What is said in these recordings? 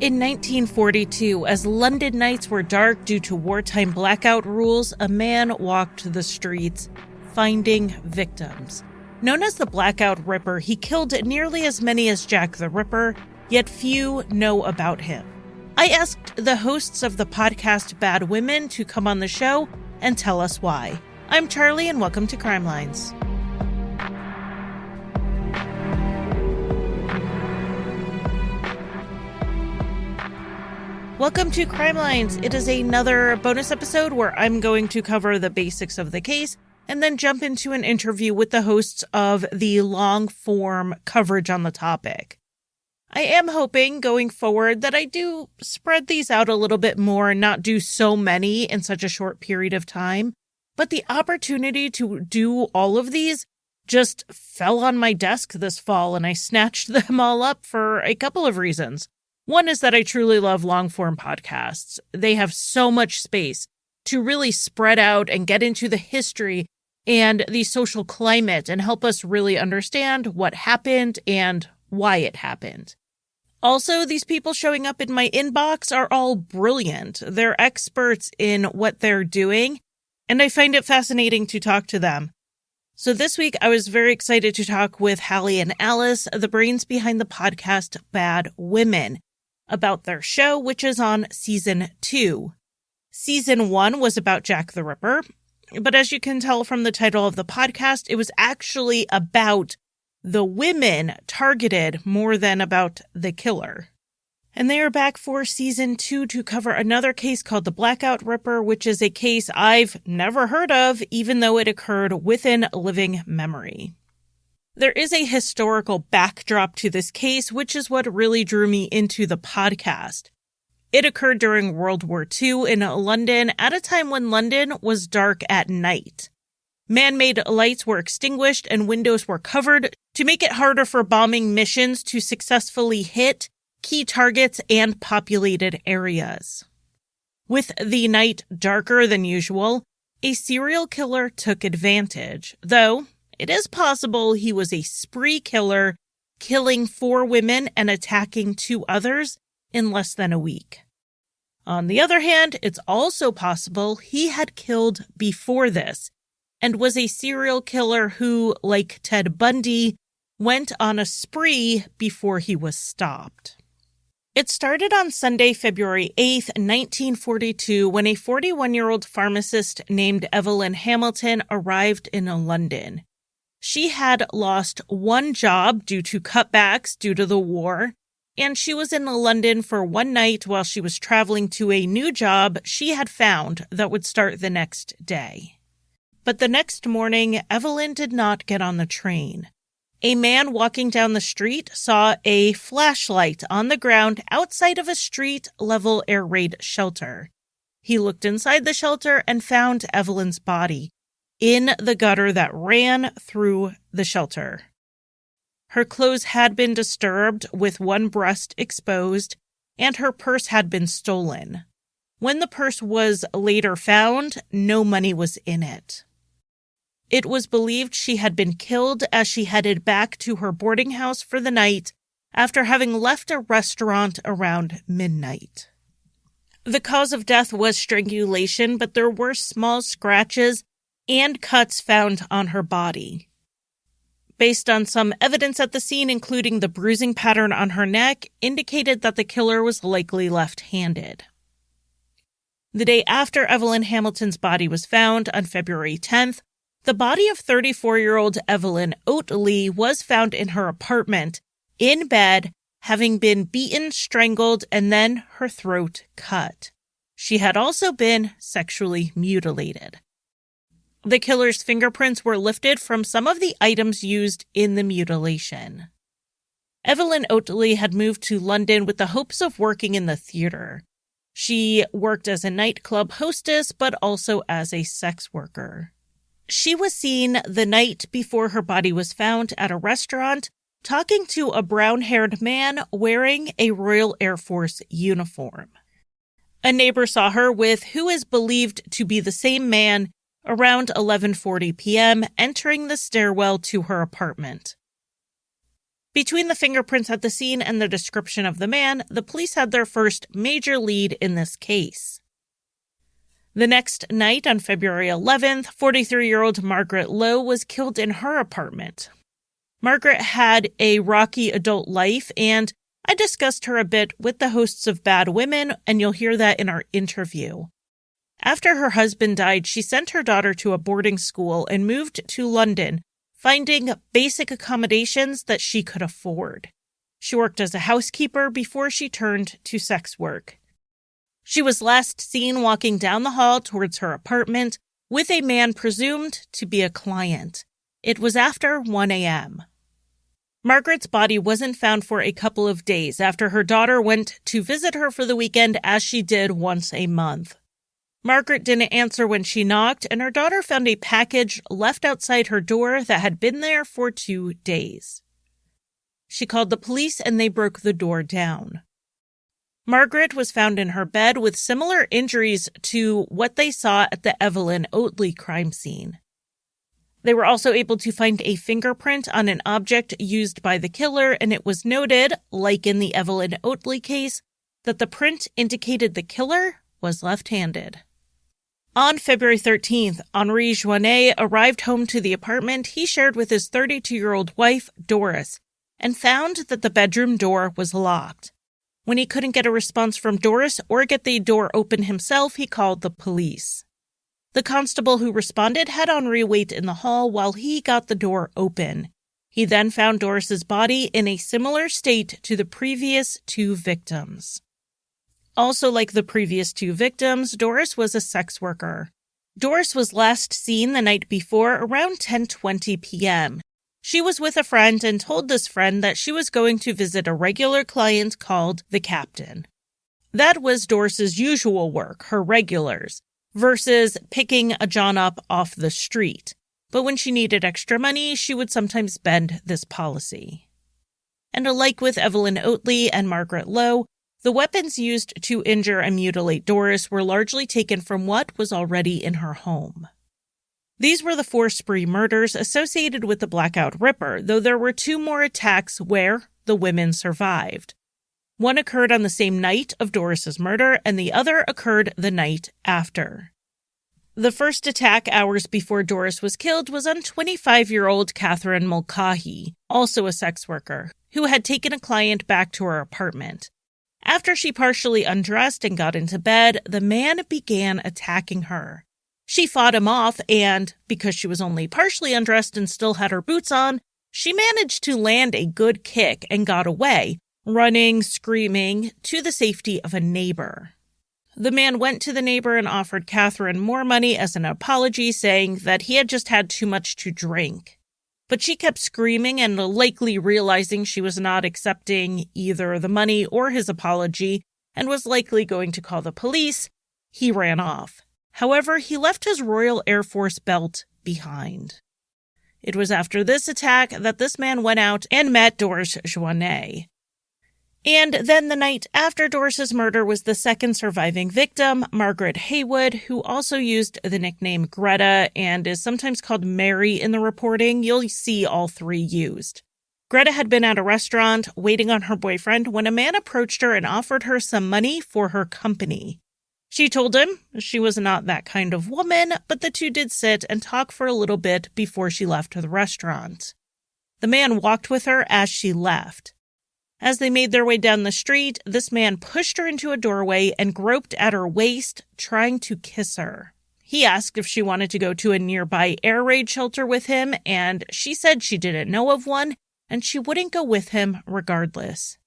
In 1942, as London nights were dark due to wartime blackout rules, a man walked the streets, finding victims. Known as the Blackout Ripper, he killed nearly as many as Jack the Ripper, yet few know about him. I asked the hosts of the podcast Bad Women to come on the show and tell us why. I'm Charlie, and welcome to Crime Lines. Welcome to Crime Lines. It is another bonus episode where I'm going to cover the basics of the case and then jump into an interview with the hosts of the long-form coverage on the topic. I am hoping going forward that I do spread these out a little bit more and not do so many in such a short period of time, but the opportunity to do all of these just fell on my desk this fall, and I snatched them all up for a couple of reasons. One is that I truly love long-form podcasts. They have so much space to really spread out and get into the history and the social climate and help us really understand what happened and why it happened. Also, these people showing up in my inbox are all brilliant. They're experts in what they're doing, and I find it fascinating to talk to them. So this week, I was very excited to talk with Hallie and Alice, the brains behind the podcast Bad Women, about their show, which is on Season 2. Season 1 was about Jack the Ripper, but as you can tell from the title of the podcast, it was actually about the women targeted more than about the killer. And they are back for Season 2 to cover another case called the Blackout Ripper, which is a case I've never heard of, even though it occurred within living memory. There is a historical backdrop to this case, which is what really drew me into the podcast. It occurred during World War II in London at a time when London was dark at night. Man-made lights were extinguished and windows were covered to make it harder for bombing missions to successfully hit key targets and populated areas. With the night darker than usual, a serial killer took advantage, though it is possible he was a spree killer, killing 4 women and attacking 2 others in less than a week. On the other hand, it's also possible he had killed before this and was a serial killer who, like Ted Bundy, went on a spree before he was stopped. It started on Sunday, February 8th, 1942, when a 41-year-old pharmacist named Evelyn Hamilton arrived in London. She had lost one job due to cutbacks due to the war, and she was in London for one night while she was traveling to a new job she had found that would start the next day. But the next morning, Evelyn did not get on the train. A man walking down the street saw a flashlight on the ground outside of a street-level air raid shelter. He looked inside the shelter and found Evelyn's body in the gutter that ran through the shelter. Her clothes had been disturbed, with one breast exposed, and her purse had been stolen. When the purse was later found, no money was in it. It was believed she had been killed as she headed back to her boarding house for the night after having left a restaurant around midnight. The cause of death was strangulation, but there were small scratches and cuts found on her body. Based on some evidence at the scene, including the bruising pattern on her neck, indicated that the killer was likely left-handed. The day after Evelyn Hamilton's body was found, on February 10th, the body of 34-year-old Evelyn Oatley was found in her apartment, in bed, having been beaten, strangled, and then her throat cut. She had also been sexually mutilated. The killer's fingerprints were lifted from some of the items used in the mutilation. Evelyn Oatley had moved to London with the hopes of working in the theater. She worked as a nightclub hostess, but also as a sex worker. She was seen the night before her body was found at a restaurant, talking to a brown-haired man wearing a Royal Air Force uniform. A neighbor saw her with who is believed to be the same man around 11:40 p.m., entering the stairwell to her apartment. Between the fingerprints at the scene and the description of the man, the police had their first major lead in this case. The next night, on February 11th, 43-year-old Margaret Lowe was killed in her apartment. Margaret had a rocky adult life, and I discussed her a bit with the hosts of Bad Women, and you'll hear that in our interview. After her husband died, she sent her daughter to a boarding school and moved to London, finding basic accommodations that she could afford. She worked as a housekeeper before she turned to sex work. She was last seen walking down the hall towards her apartment with a man presumed to be a client. It was after 1 a.m. Margaret's body wasn't found for a couple of days after her daughter went to visit her for the weekend, as she did once a month. Margaret didn't answer when she knocked, and her daughter found a package left outside her door that had been there for 2 days. She called the police, and they broke the door down. Margaret was found in her bed with similar injuries to what they saw at the Evelyn Oatley crime scene. They were also able to find a fingerprint on an object used by the killer, and it was noted, like in the Evelyn Oatley case, that the print indicated the killer was left-handed. On February 13th, Henri Joannet arrived home to the apartment he shared with his 32-year-old wife, Doris, and found that the bedroom door was locked. When he couldn't get a response from Doris or get the door open himself, he called the police. The constable who responded had Henri wait in the hall while he got the door open. He then found Doris's body in a similar state to the previous 2 victims. Also, like the previous 2 victims, Doris was a sex worker. Doris was last seen the night before around 10:20 p.m. She was with a friend and told this friend that she was going to visit a regular client called the Captain. That was Doris's usual work, her regulars, versus picking a John up off the street. But when she needed extra money, she would sometimes bend this policy. And alike with Evelyn Oatley and Margaret Lowe, the weapons used to injure and mutilate Doris were largely taken from what was already in her home. These were the 4 spree murders associated with the Blackout Ripper, though there were 2 more attacks where the women survived. One occurred on the same night of Doris's murder, and the other occurred the night after. The first attack hours before Doris was killed was on 25-year-old Catherine Mulcahy, also a sex worker, who had taken a client back to her apartment. After she partially undressed and got into bed, the man began attacking her. She fought him off, and because she was only partially undressed and still had her boots on, she managed to land a good kick and got away, running, screaming, to the safety of a neighbor. The man went to the neighbor and offered Catherine more money as an apology, saying that he had just had too much to drink. But she kept screaming, and likely realizing she was not accepting either the money or his apology and was likely going to call the police, he ran off. However, he left his Royal Air Force belt behind. It was after this attack that this man went out and met Doris Joannet. And then the night after Doris's murder was the second surviving victim, Margaret Haywood, who also used the nickname Greta and is sometimes called Mary in the reporting. You'll see all 3 used. Greta had been at a restaurant waiting on her boyfriend when a man approached her and offered her some money for her company. She told him she was not that kind of woman, but the 2 did sit and talk for a little bit before she left the restaurant. The man walked with her as she left. As they made their way down the street, this man pushed her into a doorway and groped at her waist, trying to kiss her. He asked if she wanted to go to a nearby air raid shelter with him, and she said she didn't know of one, and she wouldn't go with him regardless.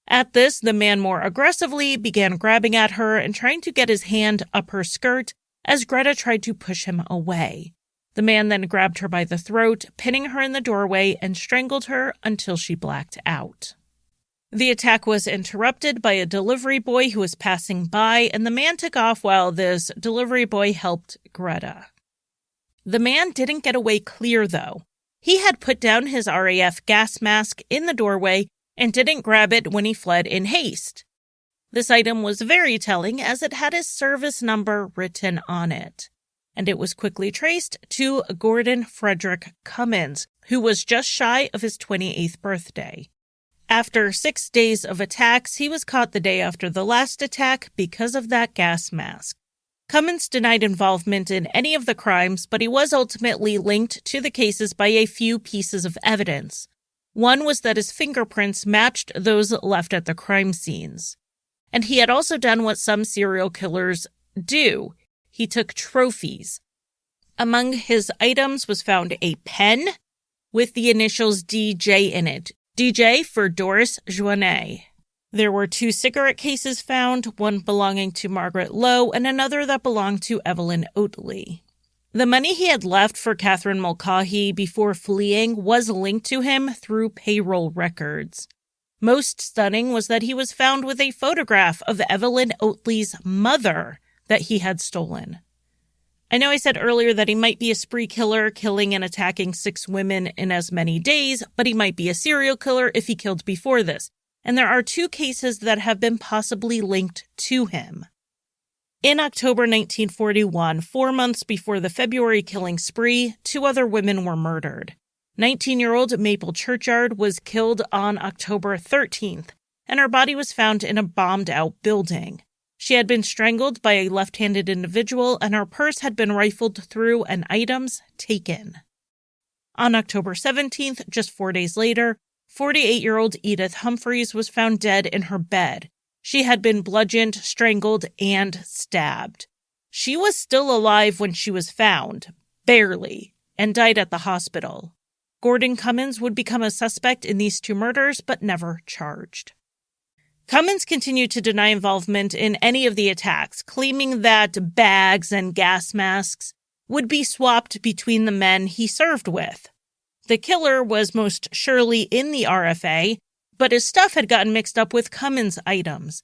At this, the man more aggressively began grabbing at her and trying to get his hand up her skirt as Greta tried to push him away. The man then grabbed her by the throat, pinning her in the doorway, and strangled her until she blacked out. The attack was interrupted by a delivery boy who was passing by, and the man took off while this delivery boy helped Greta. The man didn't get away clear, though. He had put down his RAF gas mask in the doorway and didn't grab it when he fled in haste. This item was very telling as it had his service number written on it, and it was quickly traced to Gordon Frederick Cummins, who was just shy of his 28th birthday. After 6 days of attacks, he was caught the day after the last attack because of that gas mask. Cummins denied involvement in any of the crimes, but he was ultimately linked to the cases by a few pieces of evidence. One was that his fingerprints matched those left at the crime scenes. And he had also done what some serial killers do. He took trophies. Among his items was found a pen with the initials DJ in it. DJ for Doris Joannet. There were 2 cigarette cases found, one belonging to Margaret Lowe and another that belonged to Evelyn Oatley. The money he had left for Catherine Mulcahy before fleeing was linked to him through payroll records. Most stunning was that he was found with a photograph of Evelyn Oatley's mother that he had stolen. I know I said earlier that he might be a spree killer, killing and attacking 6 women in as many days, but he might be a serial killer if he killed before this. And there are 2 cases that have been possibly linked to him. In October 1941, 4 months before the February killing spree, 2 other women were murdered. 19-year-old Maple Churchyard was killed on October 13th, and her body was found in a bombed-out building. She had been strangled by a left-handed individual, and her purse had been rifled through and items taken. On October 17th, just 4 days later, 48-year-old Edith Humphreys was found dead in her bed. She had been bludgeoned, strangled, and stabbed. She was still alive when she was found, barely, and died at the hospital. Gordon Cummins would become a suspect in these 2 murders, but never charged. Cummins continued to deny involvement in any of the attacks, claiming that bags and gas masks would be swapped between the men he served with. The killer was most surely in the RFA, but his stuff had gotten mixed up with Cummins' items.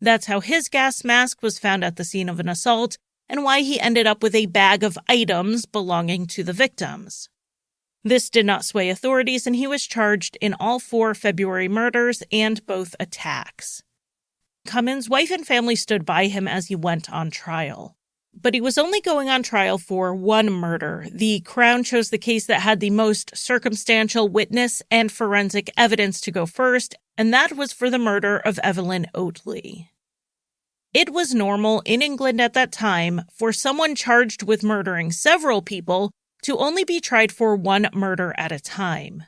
That's how his gas mask was found at the scene of an assault, and why he ended up with a bag of items belonging to the victims. This did not sway authorities, and he was charged in all 4 February murders and both attacks. Cummins' wife and family stood by him as he went on trial. But he was only going on trial for 1 murder. The Crown chose the case that had the most circumstantial witness and forensic evidence to go first, and that was for the murder of Evelyn Oatley. It was normal in England at that time for someone charged with murdering several people to only be tried for 1 murder at a time.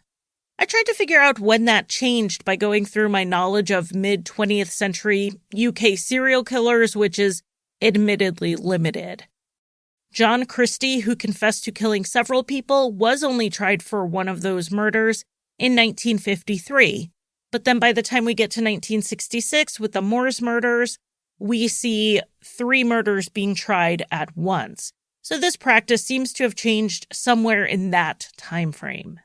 I tried to figure out when that changed by going through my knowledge of mid-20th century UK serial killers, which is admittedly limited. John Christie, who confessed to killing several people, was only tried for 1 of those murders in 1953. But then by the time we get to 1966 with the Moors murders, we see 3 murders being tried at once. So this practice seems to have changed somewhere in that time frame.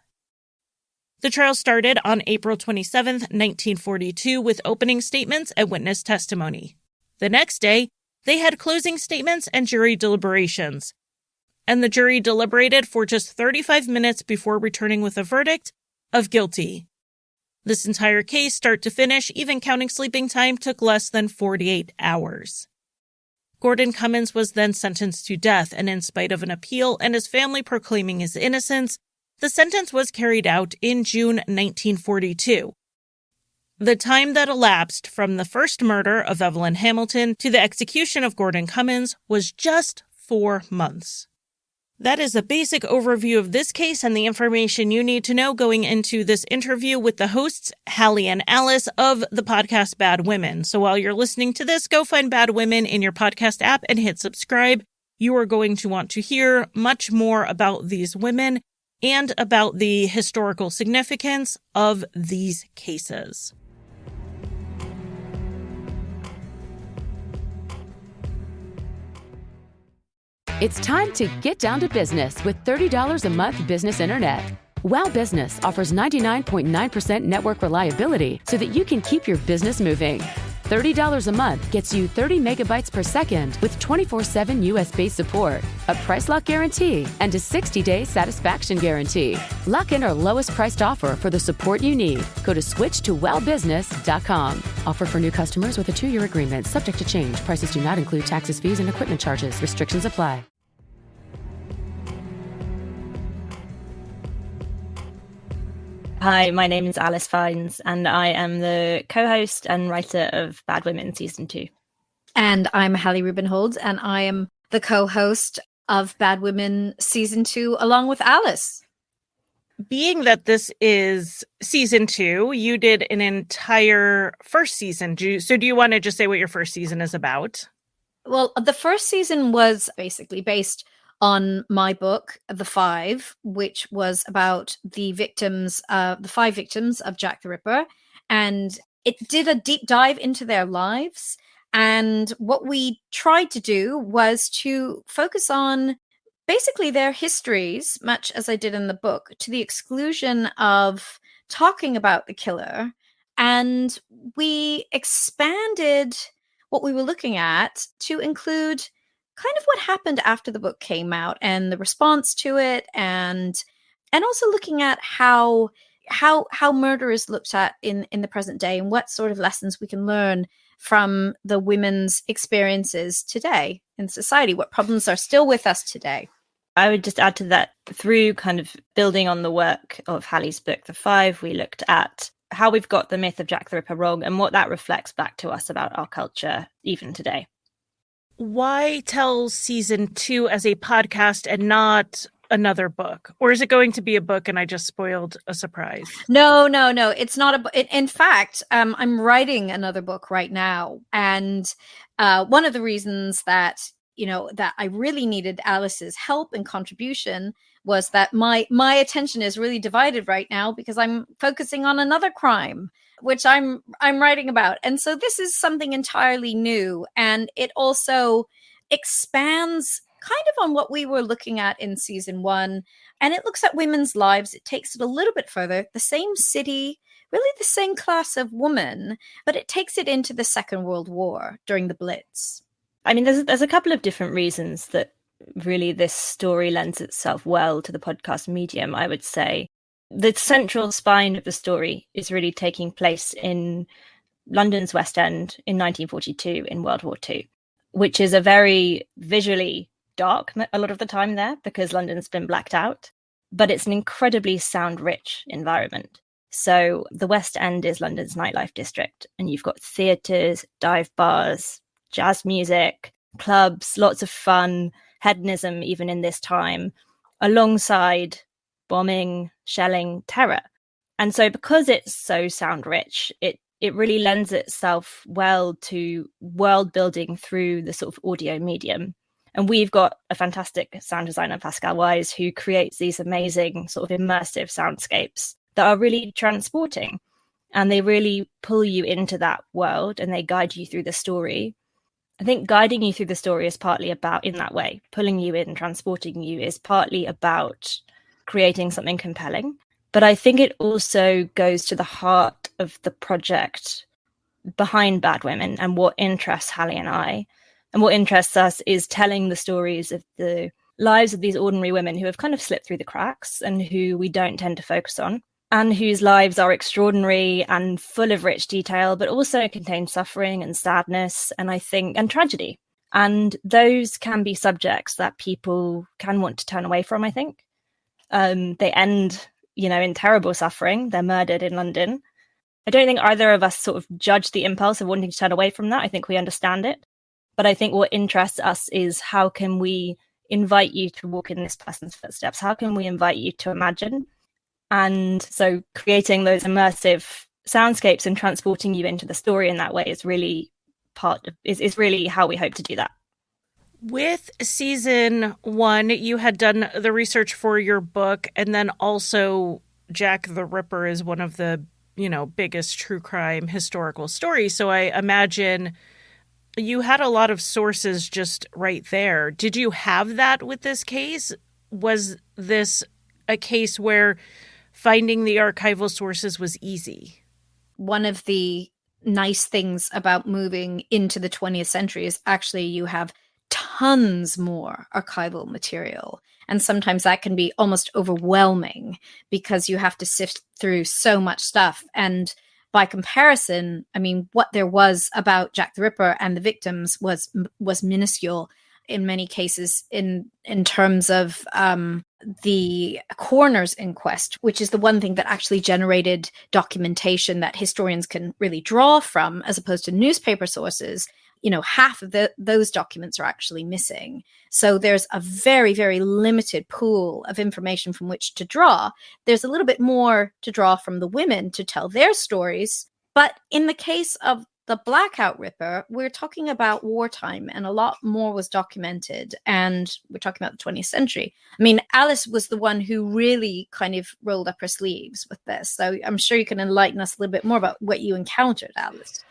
The trial started on April 27, 1942, with opening statements and witness testimony. The next day, they had closing statements and jury deliberations. And the jury deliberated for just 35 minutes before returning with a verdict of guilty. This entire case, start to finish, even counting sleeping time, took less than 48 hours. Gordon Cummins was then sentenced to death, and in spite of an appeal and his family proclaiming his innocence, the sentence was carried out in June 1942. The time that elapsed from the first murder of Evelyn Hamilton to the execution of Gordon Cummins was just 4 months. That is a basic overview of this case and the information you need to know going into this interview with the hosts, Hallie and Alice, of the podcast Bad Women. So while you're listening to this, go find Bad Women in your podcast app and hit subscribe. You are going to want to hear much more about these women and about the historical significance of these cases. It's time to get down to business with $30 a month business internet. Wow Business offers 99.9% network reliability so that you can keep your business moving. $30 a month gets you 30 megabytes per second with 24/7 US-based support, a price lock guarantee, and a 60-day satisfaction guarantee. Lock in our lowest priced offer for the support you need. Go to switch2wowbusiness.com. Offer for new customers with a 2-year agreement, subject to change. Prices do not include taxes, fees, and equipment charges. Restrictions apply. Hi, my name is Alice Fiennes, and I am the co-host and writer of Bad Women Season 2. And I'm Hallie Rubenhold, and I am the co-host of Bad Women Season 2, along with Alice. Being that this is Season 2, you did an entire first season. Do you want to just say what your first season is about? Well, the first season was basically based on my book, The Five, which was about the five victims of Jack the Ripper. And it did a deep dive into their lives. And what we tried to do was to focus on basically their histories, much as I did in the book, to the exclusion of talking about the killer. And we expanded what we were looking at to include kind of what happened after the book came out and the response to it, and also looking at how murder is looked at in the present day, and what sort of lessons we can learn from the women's experiences today in society, what problems are still with us today. I would just add to that, through kind of building on the work of Hallie's book, The Five, we looked at how we've got the myth of Jack the Ripper wrong and what that reflects back to us about our culture even today. Why tell Season 2 as a podcast and not another book? Or is it going to be a book and I just spoiled a surprise? No, it's not a book. In fact, I'm writing another book right now. And one of the reasons that I really needed Alice's help and contribution was that my attention is really divided right now because I'm focusing on another crime, which I'm writing about. And so this is something entirely new. And it also expands kind of on what we were looking at in Season 1. And it looks at women's lives. It takes it a little bit further. The same city, really the same class of woman, but it takes it into the Second World War during the Blitz. I mean, there's a couple of different reasons that really this story lends itself well to the podcast medium, I would say. The central spine of the story is really taking place in London's West End in 1942 in World War II, which is a very visually dark a lot of the time there because London's been blacked out, but it's an incredibly sound-rich environment. So the West End is London's nightlife district, and you've got theatres, dive bars, jazz music, clubs, lots of fun, hedonism even in this time, alongside bombing, shelling, terror. And so because it's so sound rich, it really lends itself well to world building through the sort of audio medium. And we've got a fantastic sound designer, Pascal Wise, who creates these amazing sort of immersive soundscapes that are really transporting. And they really pull you into that world and they guide you through the story. I think guiding you through the story is partly about, in that way, pulling you in, transporting you is partly about creating something compelling. But I think it also goes to the heart of the project behind Bad Women and what interests Hallie and I. And what interests us is telling the stories of the lives of these ordinary women who have kind of slipped through the cracks and who we don't tend to focus on, and whose lives are extraordinary and full of rich detail, but also contain suffering and sadness, and tragedy. And those can be subjects that people can want to turn away from, I think. They end, in terrible suffering. They're murdered in London. I don't think either of us sort of judge the impulse of wanting to turn away from that. I think we understand it. But I think what interests us is how can we invite you to walk in this person's footsteps? How can we invite you to imagine? And so creating those immersive soundscapes and transporting you into the story in that way is really is really how we hope to do that. With Season 1, you had done the research for your book, and then also Jack the Ripper is one of the, biggest true crime historical stories. So I imagine you had a lot of sources just right there. Did you have that with this case? Was this a case where finding the archival sources was easy? One of the nice things about moving into the 20th century is actually you have tons more archival material. And sometimes that can be almost overwhelming because you have to sift through so much stuff. And by comparison, I mean, what there was about Jack the Ripper and the victims was minuscule. in many cases in terms of the coroner's inquest, which is the one thing that actually generated documentation that historians can really draw from, as opposed to newspaper sources. Half of those documents are actually missing. So there's a very, very limited pool of information from which to draw. There's a little bit more to draw from the women to tell their stories. But in the case of the Blackout Ripper, we're talking about wartime, and a lot more was documented. And we're talking about the 20th century. I mean, Alice was the one who really kind of rolled up her sleeves with this. So I'm sure you can enlighten us a little bit more about what you encountered, Alice.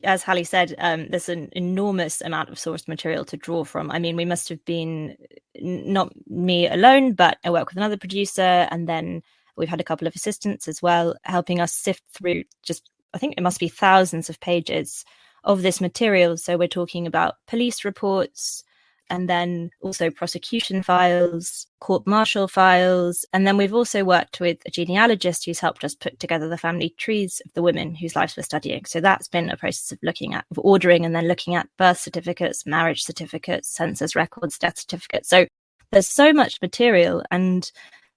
As Hallie said, there's an enormous amount of source material to draw from. I mean, we must have been, not me alone, but I work with another producer, and then we've had a couple of assistants as well, helping us sift through just, I think it must be thousands of pages of this material. So we're talking about police reports, and then also prosecution files, court-martial files. And then we've also worked with a genealogist who's helped us put together the family trees of the women whose lives we're studying. So that's been a process of ordering and then looking at birth certificates, marriage certificates, census records, death certificates. So there's so much material, and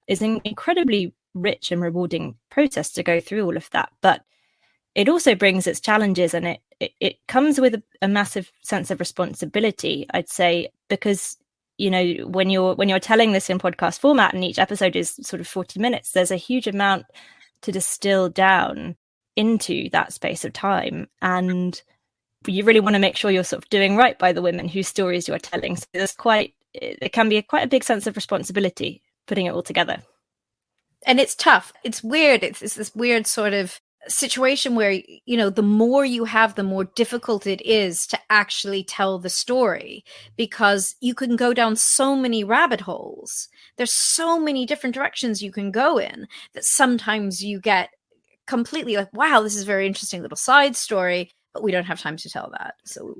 it's an incredibly rich and rewarding process to go through all of that. But it also brings its challenges, and it comes with a massive sense of responsibility, I'd say, because, when you're telling this in podcast format and each episode is sort of 40 minutes, there's a huge amount to distill down into that space of time. And you really want to make sure you're sort of doing right by the women whose stories you're telling. So it can be quite a big sense of responsibility putting it all together. And it's tough. It's weird. It's this weird sort of situation where, the more you have, the more difficult it is to actually tell the story, because you can go down so many rabbit holes. There's so many different directions you can go in that sometimes you get completely like, wow, this is a very interesting little side story, but we don't have time to tell that. So,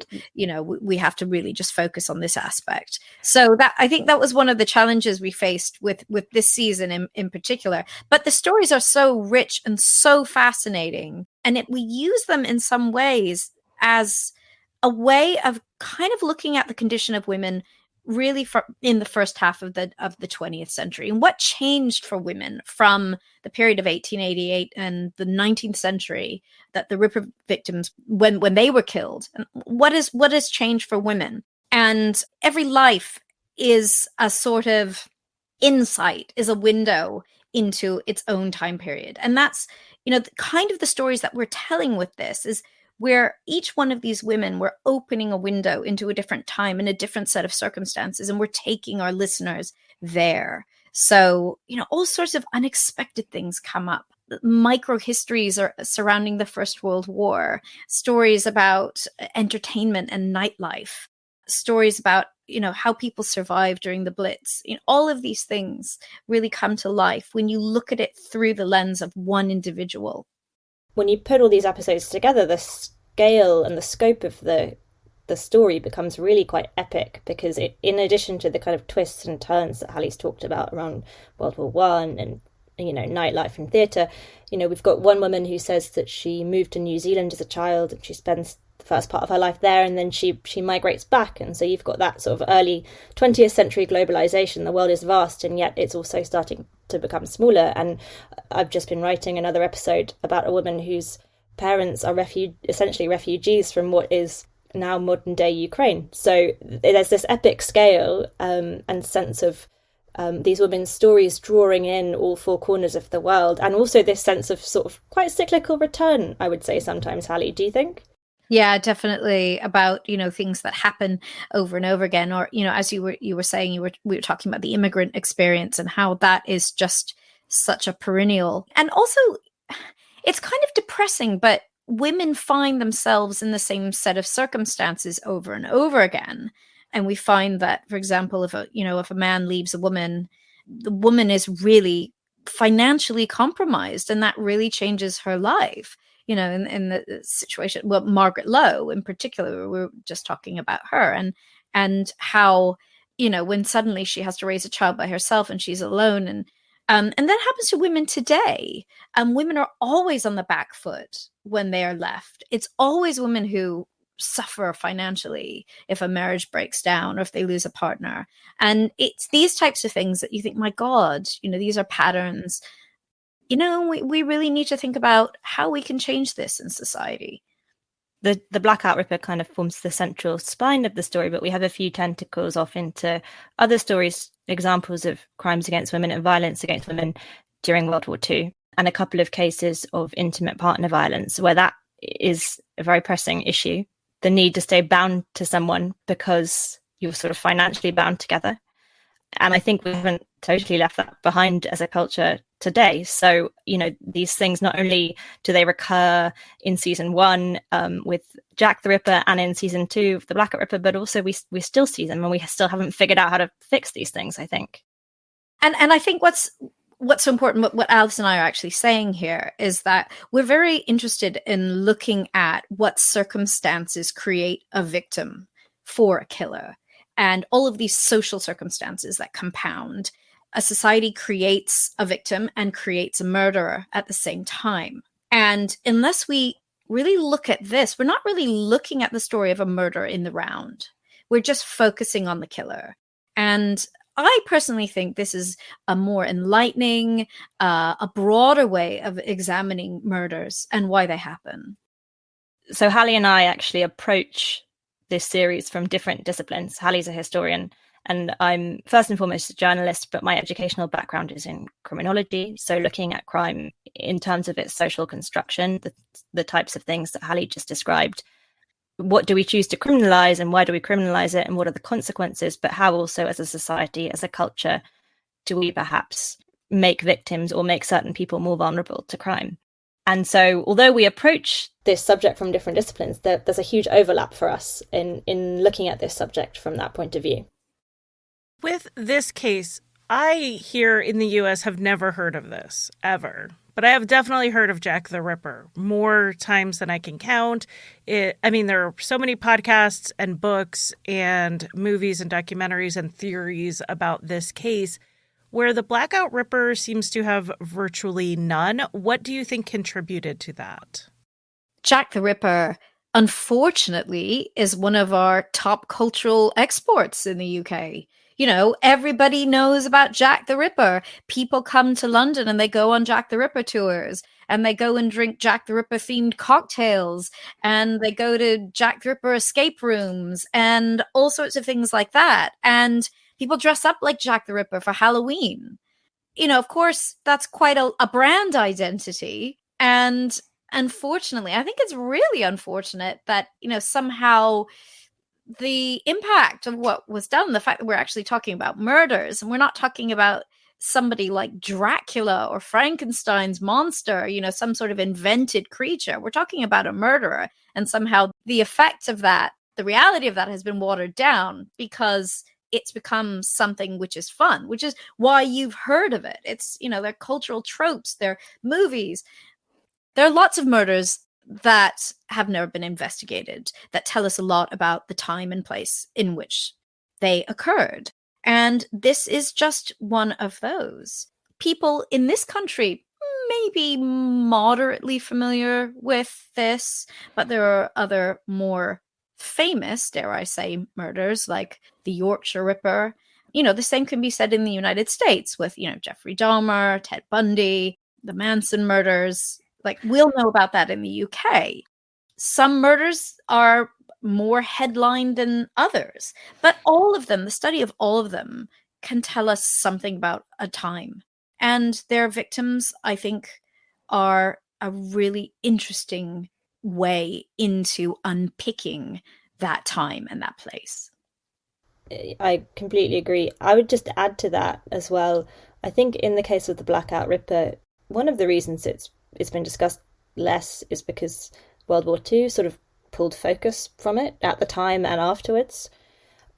we have to really just focus on this aspect. So that, I think that was one of the challenges we faced with this season in particular. But the stories are so rich and so fascinating, and we use them in some ways as a way of kind of looking at the condition of women really in the first half of the 20th century, and what changed for women from the period of 1888 and the 19th century, that the Ripper victims, when they were killed, and what has changed for women. And every life is a sort of insight, is a window into its own time period. And that's, kind of the stories that we're telling with this is where each one of these women, we're opening a window into a different time and a different set of circumstances, and we're taking our listeners there. So, all sorts of unexpected things come up. Micro-histories are surrounding the First World War, stories about entertainment and nightlife, stories about, how people survived during the Blitz. All of these things really come to life when you look at it through the lens of one individual. When you put all these episodes together, the scale and the scope of the story becomes really quite epic, because in addition to the kind of twists and turns that Hallie's talked about around World War One and nightlife and theatre, we've got one woman who says that she moved to New Zealand as a child, and she spends the first part of her life there, and then she migrates back. And so you've got that sort of early 20th century globalization. The world is vast, and yet it's also starting to become smaller. And I've just been writing another episode about a woman whose parents are essentially refugees from what is now modern day Ukraine. So there's this epic scale and sense of these women's stories drawing in all four corners of the world, and also this sense of sort of quite cyclical return, I would say sometimes. Hallie, do you think? Yeah, definitely, about things that happen over and over again, or as you were saying, we were talking about the immigrant experience and how that is just such a perennial. And also, it's kind of depressing, but women find themselves in the same set of circumstances over and over again. And we find that, for example, if a man leaves a woman, the woman is really financially compromised, and that really changes her life. In the situation, well, Margaret Lowe in particular, we were just talking about her, and how, when suddenly she has to raise a child by herself and she's alone, and that happens to women today. Women are always on the back foot when they are left. It's always women who suffer financially if a marriage breaks down or if they lose a partner. And it's these types of things that you think, my God, these are patterns. We really need to think about how we can change this in society. The Blackout Ripper kind of forms the central spine of the story, but we have a few tentacles off into other stories, examples of crimes against women and violence against women during World War II, and a couple of cases of intimate partner violence where that is a very pressing issue. The need to stay bound to someone because you're sort of financially bound together. And I think we haven't totally left that behind as a culture today. So, these things, not only do they recur in season 1 with Jack the Ripper and in season 2 of the Blackout Ripper, but also we still see them and we still haven't figured out how to fix these things, I think. And I think what's so important, what Alice and I are actually saying here, is that we're very interested in looking at what circumstances create a victim for a killer. And all of these social circumstances that compound. A society creates a victim and creates a murderer at the same time. And unless we really look at this, we're not really looking at the story of a murder in the round. We're just focusing on the killer. And I personally think this is a more enlightening, a broader way of examining murders and why they happen. So Hallie and I actually approach this series from different disciplines. Hallie's a historian and I'm first and foremost a journalist, but my educational background is in criminology. So looking at crime in terms of its social construction, the types of things that Hallie just described. What do we choose to criminalize and why do we criminalize it and what are the consequences? But how also as a society, as a culture, do we perhaps make victims or make certain people more vulnerable to crime? And so although we approach this subject from different disciplines, there's a huge overlap for us in looking at this subject from that point of view. With this case, I here in the US have never heard of this, ever. But I have definitely heard of Jack the Ripper more times than I can count. There are so many podcasts and books and movies and documentaries and theories about this case. Where the Blackout Ripper seems to have virtually none. What do you think contributed to that? Jack the Ripper, unfortunately, is one of our top cultural exports in the UK. Everybody knows about Jack the Ripper. People come to London and they go on Jack the Ripper tours and they go and drink Jack the Ripper themed cocktails and they go to Jack the Ripper escape rooms and all sorts of things like that. And people dress up like Jack the Ripper for Halloween. Of course, that's quite a brand identity. And unfortunately, I think it's really unfortunate that, somehow the impact of what was done, the fact that we're actually talking about murders and we're not talking about somebody like Dracula or Frankenstein's monster, some sort of invented creature. We're talking about a murderer. And somehow the effect of that, the reality of that has been watered down because it's become something which is fun, which is why you've heard of it. It's, they're cultural tropes, they're movies. There are lots of murders that have never been investigated that tell us a lot about the time and place in which they occurred. And this is just one of those. People in this country may be moderately familiar with this, but there are other more famous, dare I say, murders like the Yorkshire Ripper. The same can be said in the United States with, Jeffrey Dahmer, Ted Bundy, the Manson murders. We'll know about that in the UK. Some murders are more headlined than others, but all of them, the study of all of them, can tell us something about a time. And their victims, I think, are a really interesting way into unpicking that time and that place. I completely agree. I would just add to that as well. I think in the case of the Blackout Ripper, one of the reasons it's been discussed less is because World War II sort of pulled focus from it at the time and afterwards.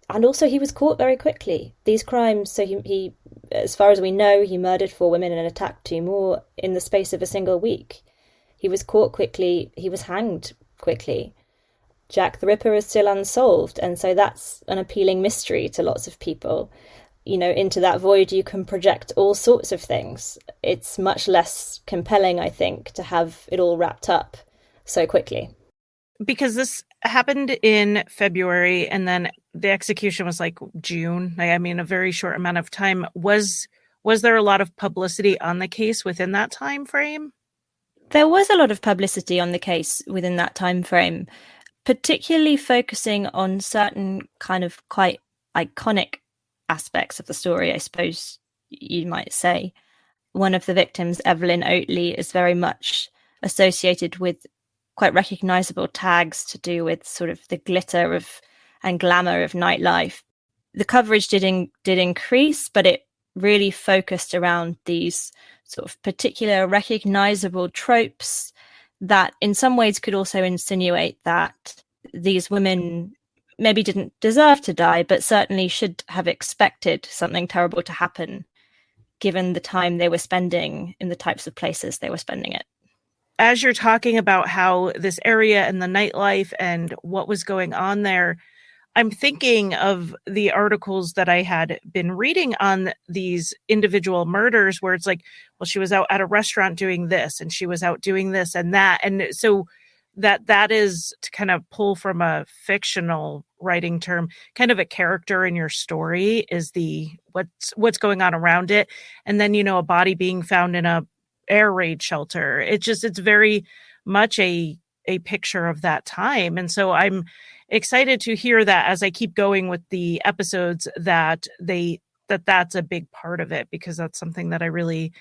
And also he was caught very quickly. These crimes, so he as far as we know, he murdered 4 women and attacked 2 more in the space of a single week. He was caught quickly, he was hanged quickly. Jack the Ripper is still unsolved, and so that's an appealing mystery to lots of people. Into that void you can project all sorts of things. It's much less compelling, I think, to have it all wrapped up so quickly. Because this happened in February, and then the execution was like June. I mean, a very short amount of time. Was there a lot of publicity on the case within that time frame? There was a lot of publicity on the case within that time frame, particularly focusing on certain kind of quite iconic aspects of the story, I suppose you might say. One of the victims, Evelyn Oatley, is very much associated with quite recognizable tags to do with sort of the glitter of and glamour of nightlife. The coverage did increase, but it really focused around these sort of particular recognizable tropes that in some ways could also insinuate that these women maybe didn't deserve to die, but certainly should have expected something terrible to happen, given the time they were spending in the types of places they were spending it. As you're talking about how this area and the nightlife and what was going on there, I'm thinking of the articles that I had been reading on these individual murders where it's like, well, she was out at a restaurant doing this and she was out doing this and that. And so that is, to kind of pull from a fictional writing term, kind of a character in your story is the what's going on around it. And then, a body being found in a air raid shelter. It's very much a picture of that time. And so I'm excited to hear that as I keep going with the episodes that's a big part of it, because that's something that I really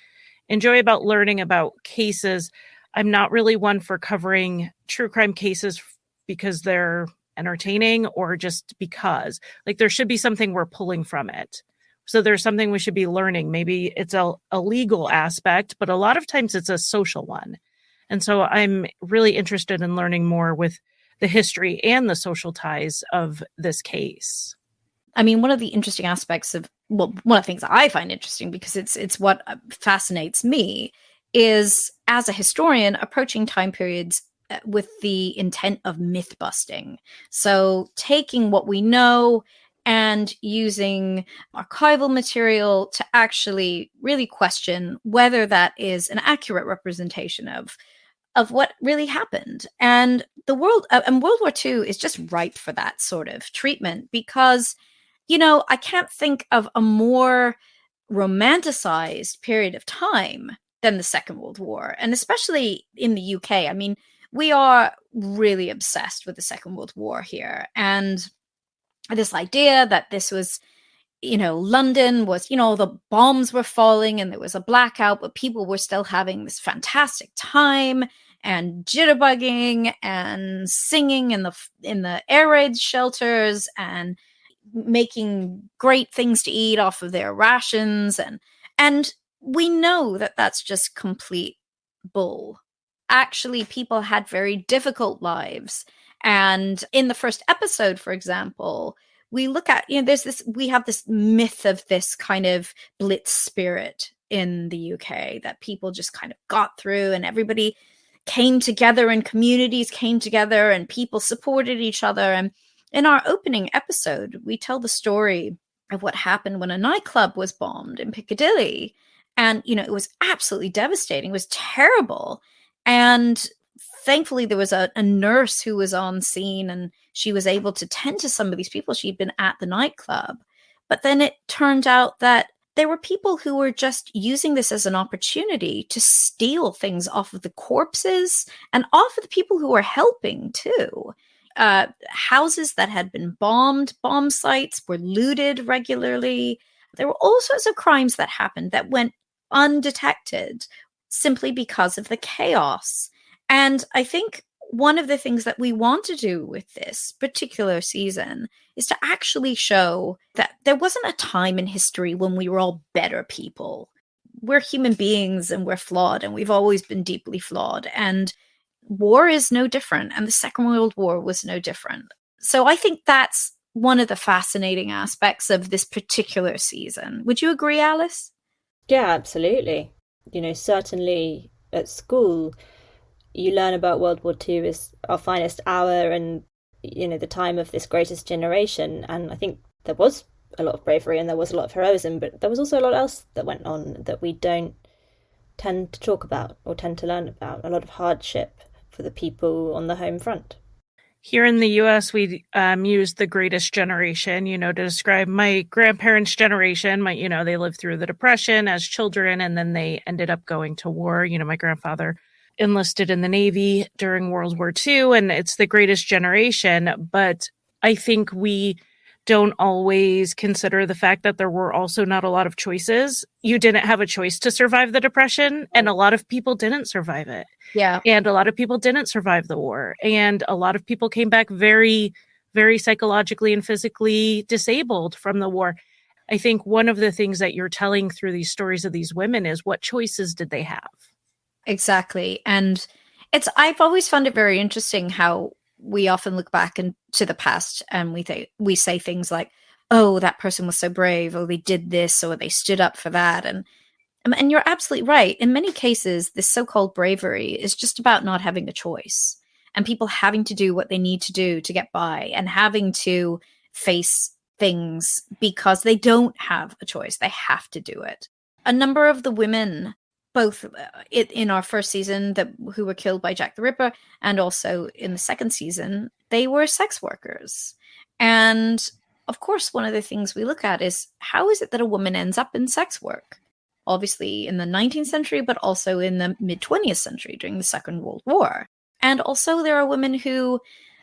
enjoy about learning about cases. I'm not really one for covering true crime cases because they're entertaining or just because, like, there should be something we're pulling from it. So there's something we should be learning. Maybe it's a legal aspect, but a lot of times it's a social one. And so I'm really interested in learning more with the history and the social ties of this case. I mean, one of the interesting aspects of, one of the things I find interesting, because it's what fascinates me, is as a historian approaching time periods with the intent of myth busting. So taking what we know and using archival material to actually really question whether that is an accurate representation of what really happened. And World War II is just ripe for that sort of treatment because, I can't think of a more romanticized period of time than the Second World War. And especially in the UK, I mean, we are really obsessed with the Second World War here. And this idea that this was, London was, the bombs were falling and there was a blackout, but people were still having this fantastic time and jitterbugging and singing in the air raid shelters and making great things to eat off of their rations. And we know that that's just complete bull. Actually, people had very difficult lives. And in the first episode, for example, we look at, we have this myth of this kind of blitz spirit in the UK that people just kind of got through and everybody came together and communities came together and people supported each other. And in our opening episode, we tell the story of what happened when a nightclub was bombed in Piccadilly. And, it was absolutely devastating. It was terrible. And thankfully, there was a nurse who was on scene and she was able to tend to some of these people. She'd been at the nightclub. But then it turned out that there were people who were just using this as an opportunity to steal things off of the corpses and off of the people who were helping too. Houses that had been bombed, bomb sites were looted regularly. There were all sorts of crimes that happened that went undetected simply because of the chaos. And I think one of the things that we want to do with this particular season is to actually show that there wasn't a time in history when we were all better people. We're human beings and we're flawed, and we've always been deeply flawed. And war is no different, and the Second World War was no different. So I think that's one of the fascinating aspects of this particular season. Would you agree, Alice? Yeah, absolutely. Certainly at school, you learn about World War II as our finest hour and, the time of this greatest generation. And I think there was a lot of bravery and there was a lot of heroism, but there was also a lot else that went on that we don't tend to talk about or tend to learn about. A lot of hardship for the people on the home front. Here in the U.S., we use the greatest generation, to describe my grandparents' generation. They lived through the Depression as children, and then they ended up going to war. My grandfather enlisted in the Navy during World War II, and it's the greatest generation. But I think we don't always consider the fact that there were also not a lot of choices. You didn't have a choice to survive the Depression, and a lot of people didn't survive it. Yeah. And a lot of people didn't survive the war. And a lot of people came back very, very psychologically and physically disabled from the war. I think one of the things that you're telling through these stories of these women is what choices did they have? Exactly. And I've always found it very interesting how we often look back into the past and we say things like, oh, that person was so brave, or they did this, or they stood up for that. And you're absolutely right. In many cases, this so-called bravery is just about not having a choice, and people having to do what they need to do to get by, and having to face things because they don't have a choice. They have to do it. A number of the women, both in our first season who were killed by Jack the Ripper, and also in the second season, they were sex workers. And of course, one of the things we look at is, how is it that a woman ends up in sex work? Obviously in the 19th century, but also in the mid-20th century during the Second World War. And also there are women who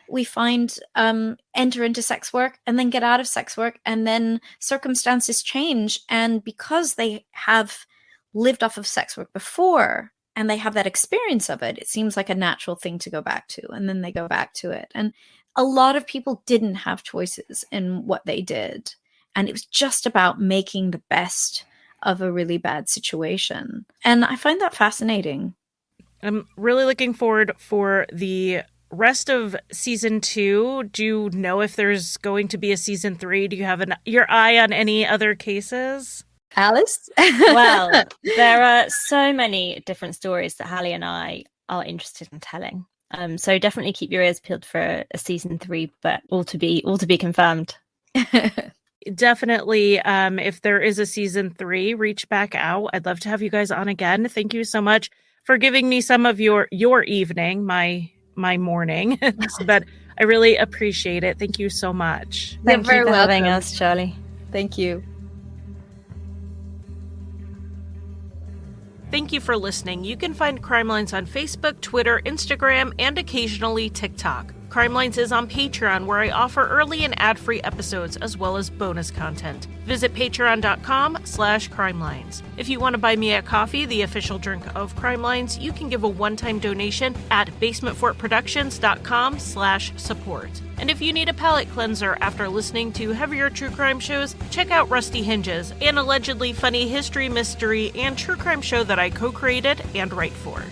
we find enter into sex work and then get out of sex work, and then circumstances change. And because they have lived off of sex work before and they have that experience of it, it seems like a natural thing to go back to. And then they go back to it. And a lot of people didn't have choices in what they did. And it was just about making the best of a really bad situation. And I find that fascinating. I'm really looking forward for the rest of season 2. Do you know if there's going to be a season 3? Do you have your eye on any other cases? Alice? Well, there are so many different stories that Hallie and I are interested in telling. So definitely keep your ears peeled for a season 3, but all to be confirmed. Definitely, if there is a season 3, reach back out. I'd love to have you guys on again. Thank you so much for giving me some of your evening, my morning. But I really appreciate it. Thank you so much. Thank you for having us, Charlie. Thank you. Thank you for listening. You can find Crime Lines on Facebook, Twitter, Instagram, and occasionally TikTok. Crime Lines is on Patreon, where I offer early and ad-free episodes as well as bonus content. Visit patreon.com/crimelines. If you want to buy me a coffee, the official drink of Crime Lines, you can give a one-time donation at basementfortproductions.com/support. And if you need a palate cleanser after listening to heavier true crime shows, check out Rusty Hinges, an allegedly funny history, mystery, and true crime show that I co-created and write for.